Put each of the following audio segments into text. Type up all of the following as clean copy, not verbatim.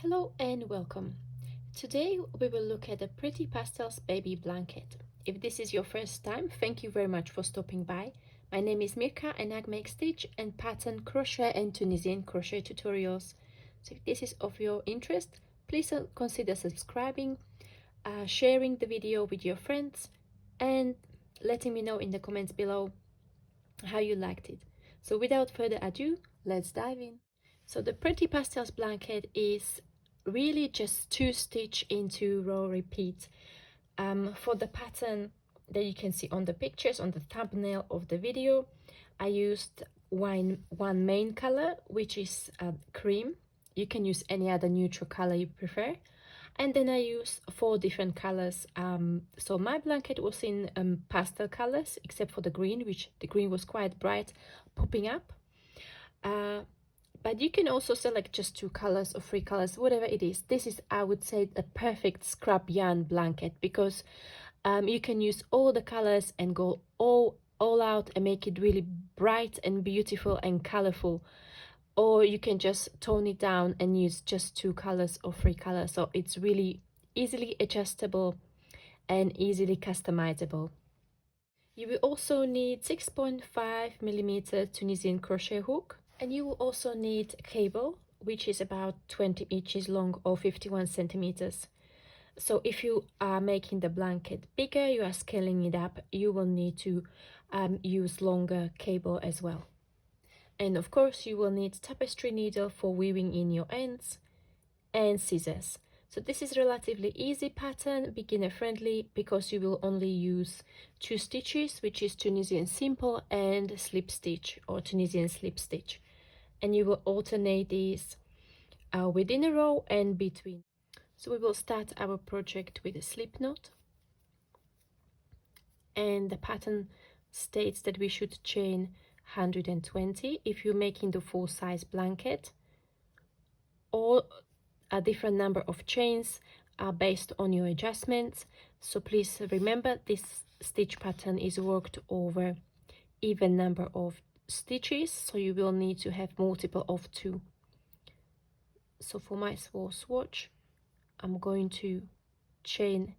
Hello and welcome. Today we will look at the Pretty Pastels Baby Blanket. If this is your first time, thank you very much for stopping by. My name is Mirka and I make stitch and pattern crochet and Tunisian crochet tutorials. So if this is of your interest, please consider subscribing, sharing the video with your friends and letting me know in the comments below how you liked it. So without further ado, let's dive in. So the Pretty Pastels Blanket is really just 2 stitch into row repeat. For the pattern that you can see on the pictures on the thumbnail of the video, I used one main color, which is cream. You can use any other neutral color you prefer, and then I use 4 different colors. So my blanket was in pastel colors, except for the green, which the green was quite bright, popping up. But you can also select just 2 colors or 3 colors, whatever it is. This is, I would say, a perfect scrap yarn blanket, because you can use all the colors and go all out and make it really bright and beautiful and colorful, or you can just tone it down and use just 2 colors or 3 colors. So it's really easily adjustable and easily customizable. You will also need 6.5mm Tunisian crochet hook, and you will also need a cable, which is about 20 inches long or 51 centimeters. So if you are making the blanket bigger, you are scaling it up, you will need to use longer cable as well. And of course you will need tapestry needle for weaving in your ends and scissors. So this is relatively easy pattern, beginner friendly, because you will only use 2 stitches, which is Tunisian simple and slip stitch or Tunisian slip stitch, and you will alternate these within a row and between. So we will start our project with a slip knot, and the pattern states that we should chain 120 if you're making the full size blanket, or a different number of chains are based on your adjustments. So please remember, this stitch pattern is worked over even number of stitches, so you will need to have multiple of 2. So for my small swatch, I'm going to chain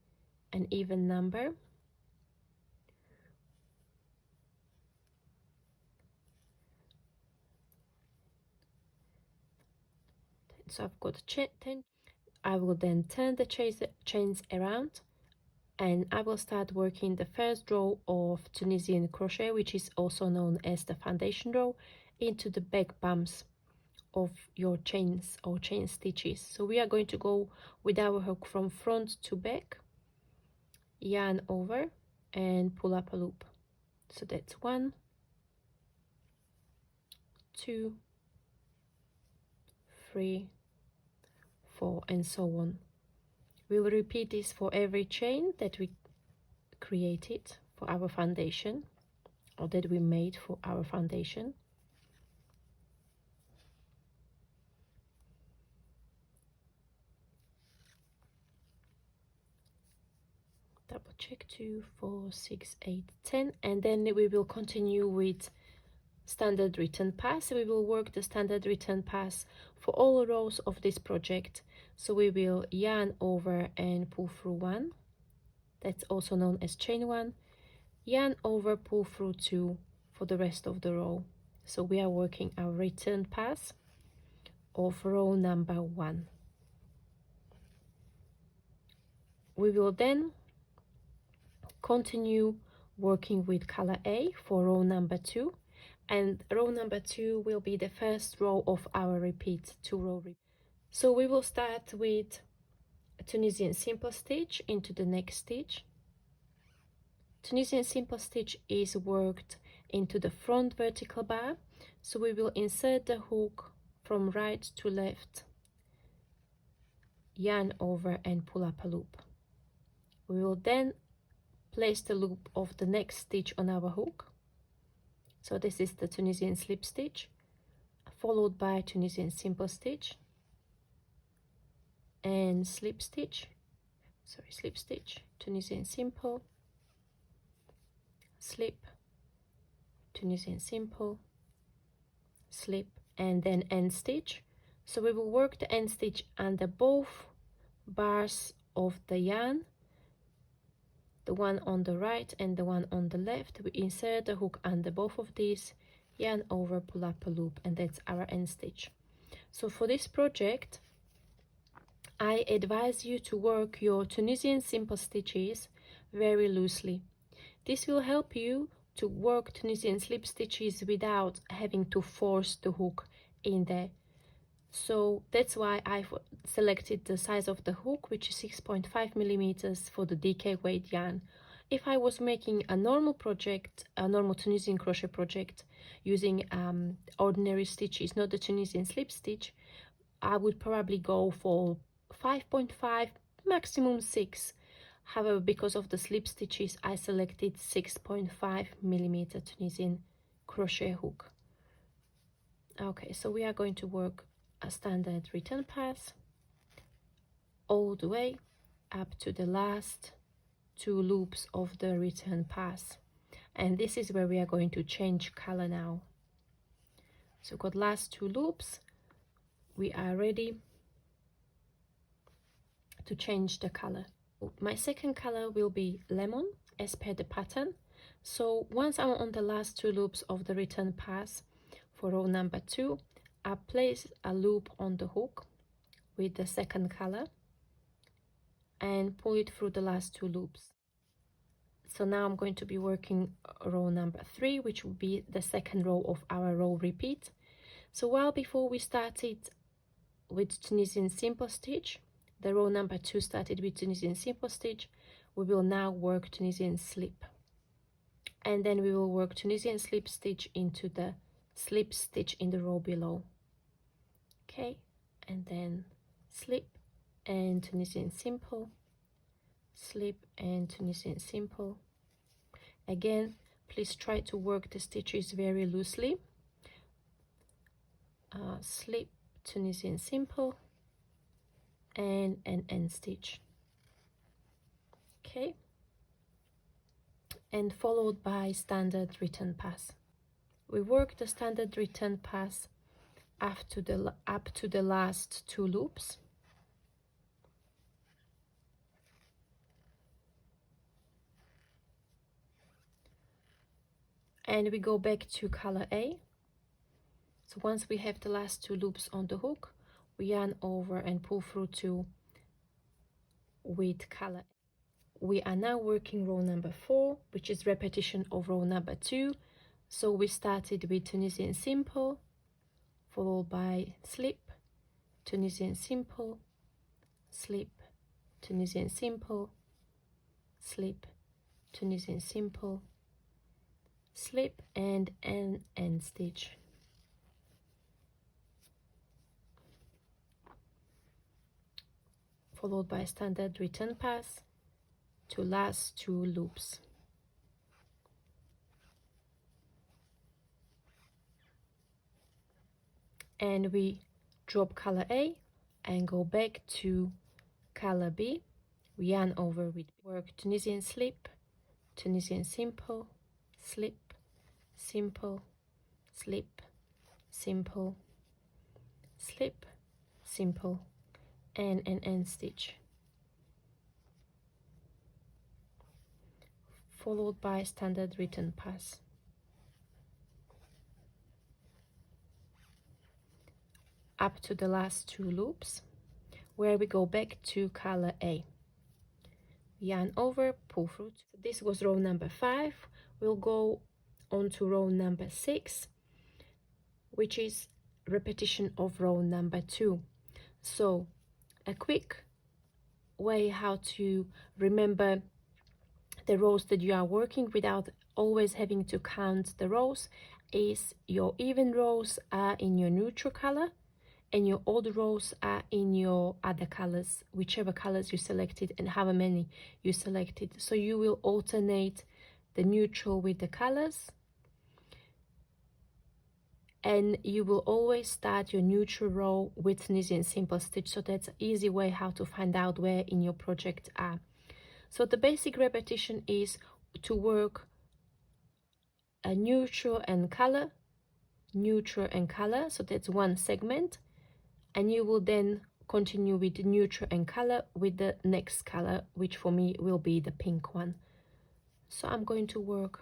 an even number. So I've got 10. I will then turn the chains around, and I will start working the first row of Tunisian crochet, which is also known as the foundation row, into the back bumps of your chains or chain stitches. So we are going to go with our hook from front to back, yarn over and pull up a loop. So that's 1, 2, 3, 4, and so on. We will repeat this for every chain that we created for our foundation, or that we made for our foundation. Double check 2, 4, 6, 8, 10, and then we will continue with standard return pass. We will work the standard return pass for all rows of this project. So we will yarn over and pull through 1, that's also known as chain 1, yarn over, pull through 2 for the rest of the row. So we are working our return pass of row number 1. We will then continue working with color A for row number 2, and row number 2 will be the first row of our repeat 2-row repeat. So we will start with a Tunisian simple stitch into the next stitch. Tunisian simple stitch is worked into the front vertical bar, so we will insert the hook from right to left, yarn over and pull up a loop. We will then place the loop of the next stitch on our hook. So this is the Tunisian slip stitch, followed by Tunisian simple stitch and slip stitch, Tunisian simple, slip, Tunisian simple, slip, and then end stitch. So we will work the end stitch under both bars of the yarn, the one on the right and the one on the left. We insert the hook under both of these, yarn over, pull up a loop, and that's our end stitch. So for this project, I advise you to work your Tunisian simple stitches very loosely. This will help you to work Tunisian slip stitches without having to force the hook in there. So that's why I've selected the size of the hook, which is 6.5 millimeters for the DK weight yarn. If I was making a normal project, a normal Tunisian crochet project using ordinary stitches, not the Tunisian slip stitch, I would probably go for 5.5, maximum 6. However, because of the slip stitches, I selected 6.5 millimeter Tunisian crochet hook. Okay, so we are going to work a standard return pass all the way up to the last 2 loops of the return pass, and this is where we are going to change color now. So got last 2 loops, we are ready to change the color. My second color will be lemon as per the pattern. So once I'm on the last 2 loops of the return pass for row number 2, I place a loop on the hook with the second color and pull it through the last 2 loops. So now I'm going to be working row number 3, which will be the second row of our row repeat. So while before we started with Tunisian simple stitch, the row number 2 started with Tunisian simple stitch, we will now work Tunisian slip, and then we will work Tunisian slip stitch into the slip stitch in the row below. Okay, and then slip and Tunisian simple, slip and Tunisian simple. Again, please try to work the stitches very loosely. Slip, Tunisian simple, and an end stitch. Okay, and followed by standard return pass. We work the standard return pass up to the last 2 loops. And we go back to color A. So once we have the last 2 loops on the hook, we yarn over and pull through to with color. We are now working row number 4, which is repetition of row number 2. So we started with Tunisian simple, followed by slip, Tunisian simple, slip, Tunisian simple, slip, Tunisian simple, slip, and an end stitch. Followed by standard return pass to last 2 loops. And we drop color A and go back to color B. We yarn over with work Tunisian slip, Tunisian simple, slip, simple, slip, simple, slip, simple, and an end stitch, followed by standard return pass. Up to the last 2 loops, where we go back to color A. Yarn over, pull through. So this was row number 5. We'll go on to row number 6, which is repetition of row number 2. So a quick way how to remember the rows that you are working without always having to count the rows is your even rows are in your neutral color and your odd rows are in your other colors, whichever colors you selected and however many you selected. So you will alternate the neutral with the colors, and you will always start your neutral row with Tunisian simple stitch. So that's an easy way how to find out where in your project are. So the basic repetition is to work a neutral and color, neutral and color. So that's one segment. and you will then continue with neutral and color with the next color, which for me will be the pink one. So I'm going to work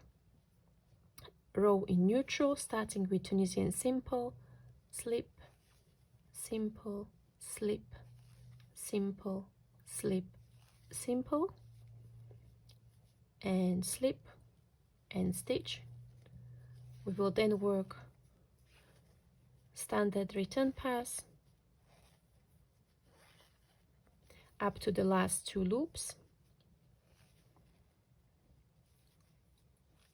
row in neutral, starting with Tunisian simple, slip, simple, slip, simple, slip, simple, and slip and stitch. We will then work standard return pass up to the last 2 loops,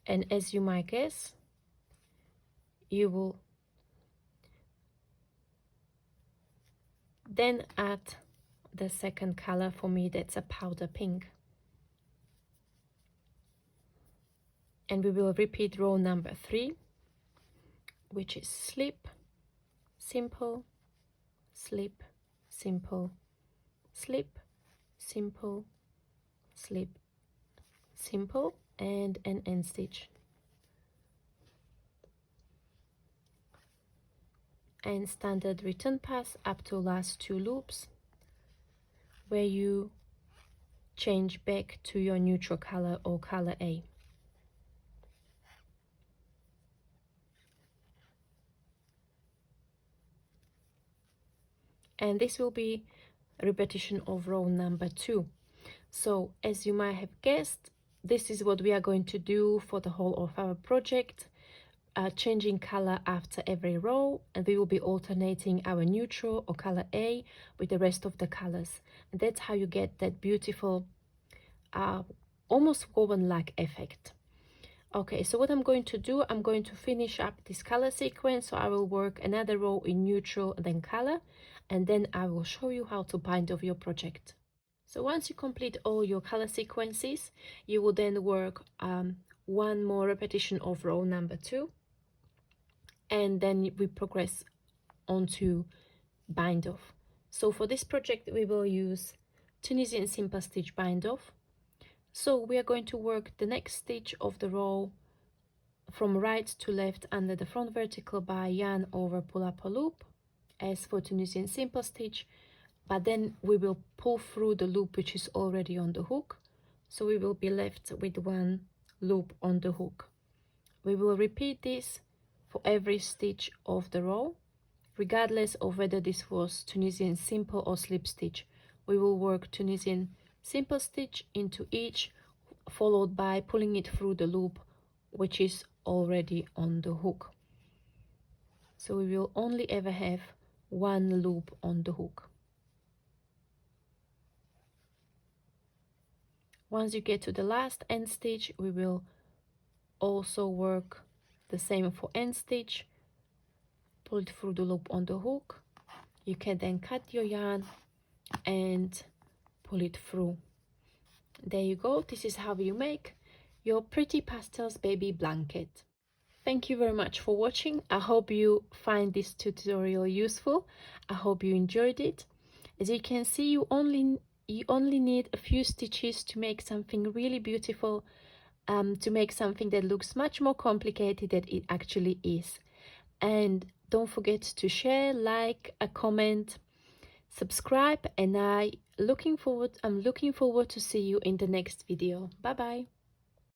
and as you might guess, you will then add the second color. For me, that's a powder pink, and we will repeat row number 3, which is slip, simple, slip, simple, slip, simple, slip, simple, and an end stitch, and standard return pass up to last 2 loops, where you change back to your neutral color or color A. And this will be a repetition of row number 2. So as you might have guessed, this is what we are going to do for the whole of our project, changing color after every row, and we will be alternating our neutral or color A with the rest of the colors, and that's how you get that beautiful almost woven-like effect. Okay, so what I'm going to do, I'm going to finish up this color sequence, so I will work another row in neutral, then color, and then I will show you how to bind off your project. So once you complete all your color sequences, you will then work one more repetition of row number 2, and then we progress on to bind off. So for this project, we will use Tunisian simple stitch bind off. So we are going to work the next stitch of the row from right to left under the front vertical by yarn over pull up a loop, as for Tunisian simple stitch, but then we will pull through the loop which is already on the hook, so we will be left with 1 loop on the hook. We will repeat this for every stitch of the row, regardless of whether this was Tunisian simple or slip stitch. We will work Tunisian simple stitch into each, followed by pulling it through the loop which is already on the hook. So we will only ever have 1 loop on the hook. Once you get to the last end stitch, we will also work the same for end stitch, pull it through the loop on the hook. You can then cut your yarn and pull it through. There you go. This is how you make your Pretty Pastels Baby Blanket. Thank you very much for watching. I hope you find this tutorial useful. I hope you enjoyed it. As you can see, you only need a few stitches to make something really beautiful, to make something that looks much more complicated than it actually is. And don't forget to share, like, a comment, subscribe, and I'm looking forward to see you in the next video. Bye bye.